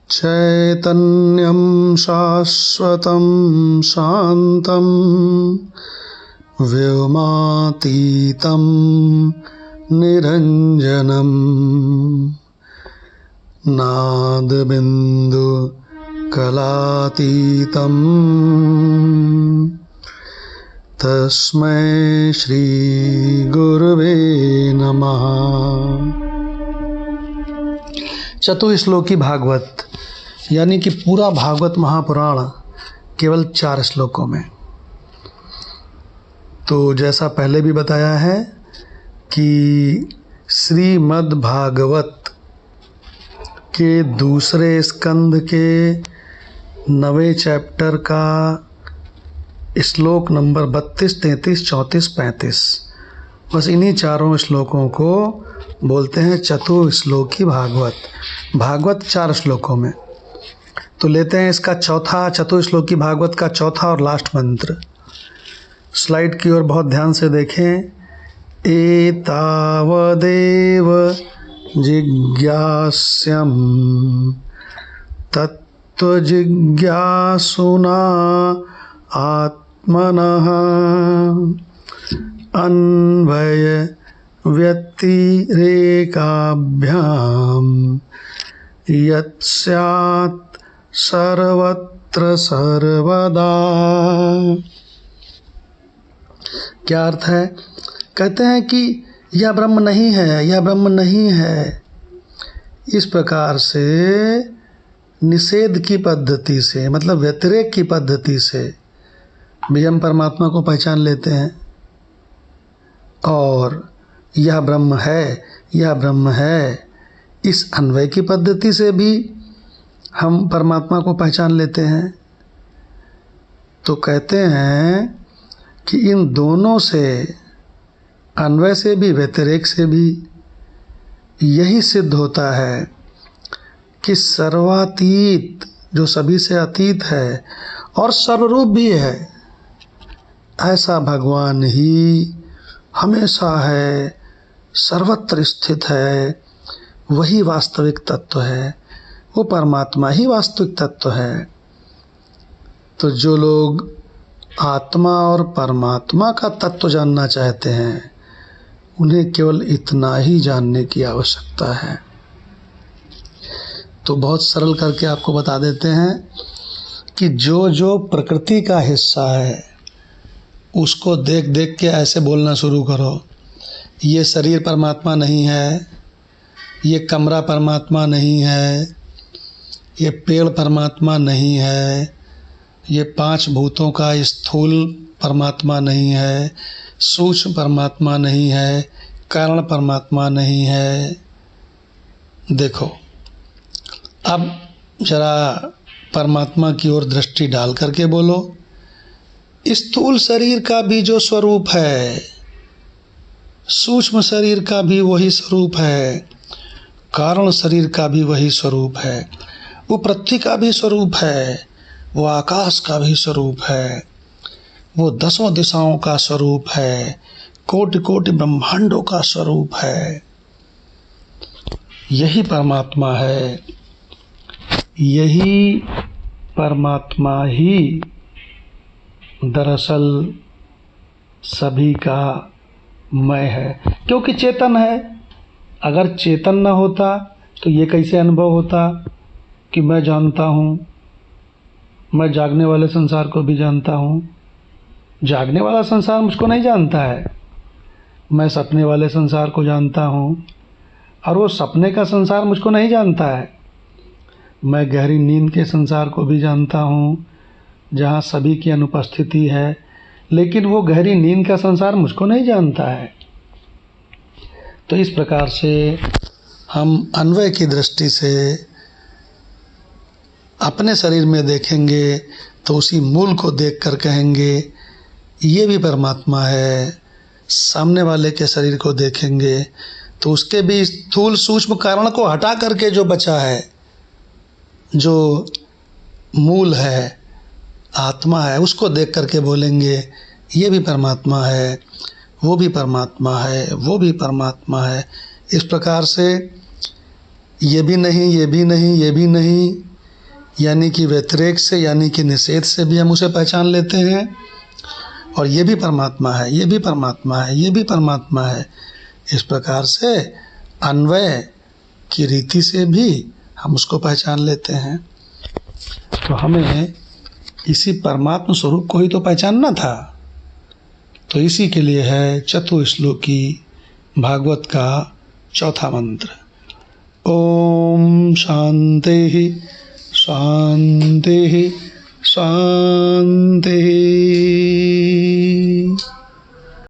चैतन्यं शाश्वतं शान्तं व्योमातीतं निरञ्जनं नादबिन्दु कलातीतं तस्मै श्री गुरुवे नमः। चतुश्लोकी भागवत यानी कि पूरा भागवत महापुराण केवल 4 श्लोकों में। तो जैसा पहले भी बताया है कि श्रीमद् भागवत के दूसरे स्कंद के 9वें चैप्टर का श्लोक नंबर 32, 33, 34, 35, बस इन्हीं 4 श्लोकों को बोलते हैं चतुश्लोकी भागवत। भागवत 4 श्लोकों में। तो लेते हैं इसका चौथा, चतुश्लोकी भागवत का चौथा और लास्ट मंत्र। स्लाइड की ओर बहुत ध्यान से देखें। एतावदेव जिज्ञास्यम् तत्त्वजिज्ञासुना आत्मनः अन्वय व्यतिरेकाभ्याम् यत् स्यात् सर्वत्र सर्वदा। क्या अर्थ है? कहते हैं कि यह ब्रह्म नहीं है, यह ब्रह्म नहीं है। इस प्रकार से निषेध की पद्धति से, मतलब व्यतिरेक की पद्धति से भी हम परमात्मा को पहचान लेते हैं, और यह ब्रह्म है, यह ब्रह्म है, इस अन्वय की पद्धति से भी हम परमात्मा को पहचान लेते हैं। तो कहते हैं कि इन दोनों से, अन्वय से भी व्यतिरेक से भी, यही सिद्ध होता है कि सर्वातीत, जो सभी से अतीत है और सर्वरूप भी है, ऐसा भगवान ही हमेशा है, सर्वत्र स्थित है, वही वास्तविक तत्व है, वो परमात्मा ही वास्तविक तत्व है। तो जो लोग आत्मा और परमात्मा का तत्व जानना चाहते हैं, उन्हें केवल इतना ही जानने की आवश्यकता है। तो बहुत सरल करके आपको बता देते हैं कि जो जो प्रकृति का हिस्सा है उसको देख देख के ऐसे बोलना शुरू करो, ये शरीर परमात्मा नहीं है, ये कमरा परमात्मा नहीं है, ये पेड़ परमात्मा नहीं है, ये 5 भूतों का स्थूल परमात्मा नहीं है, सूक्ष्म परमात्मा नहीं है, कारण परमात्मा नहीं है। देखो, अब जरा परमात्मा की ओर दृष्टि डाल करके बोलो। स्थूल शरीर का भी जो स्वरूप है, सूक्ष्म शरीर का भी वही स्वरूप है, कारण शरीर का भी वही स्वरूप है, वो पृथ्वी का भी स्वरूप है, वो आकाश का भी स्वरूप है, वो 10 दिशाओं का स्वरूप है, कोटि कोटि ब्रह्मांडों का स्वरूप है। यही परमात्मा है, यही परमात्मा ही दरअसल सभी का मैं है, क्योंकि चेतन है। अगर चेतन न होता तो ये कैसे अनुभव होता कि मैं जानता हूँ, मैं जागने वाले संसार को भी जानता हूँ। जागने वाला संसार मुझको नहीं जानता है, मैं सपने वाले संसार को जानता हूँ, और वो सपने का संसार मुझको नहीं जानता है। मैं गहरी नींद के संसार को भी जानता हूँ, जहाँ सभी की अनुपस्थिति है, लेकिन वो गहरी नींद का संसार मुझको नहीं जानता है। तो इस प्रकार से हम अन्वय की दृष्टि से अपने शरीर में देखेंगे तो उसी मूल को देखकर कहेंगे ये भी परमात्मा है। सामने वाले के शरीर को देखेंगे तो उसके भी स्थूल सूक्ष्म कारण को हटा करके जो बचा है, जो मूल है, आत्मा है, उसको देख करके बोलेंगे ये भी परमात्मा है, वो भी परमात्मा है, वो भी परमात्मा है। इस प्रकार से ये भी नहीं, ये भी नहीं, ये भी नहीं, यानी कि व्यतिरेक से, यानी कि निषेध से भी हम उसे पहचान लेते हैं। और ये भी परमात्मा है, ये भी परमात्मा है, ये भी परमात्मा है। इस प्रकार से अन्वय की रीति से भी हम उसको पहचान लेते हैं। तो हमें इसी परमात्मा स्वरूप को ही तो पहचानना था। तो इसी के लिए है चतुश्लोकी भागवत का चौथा मंत्र। ओम शांति शांति शांति।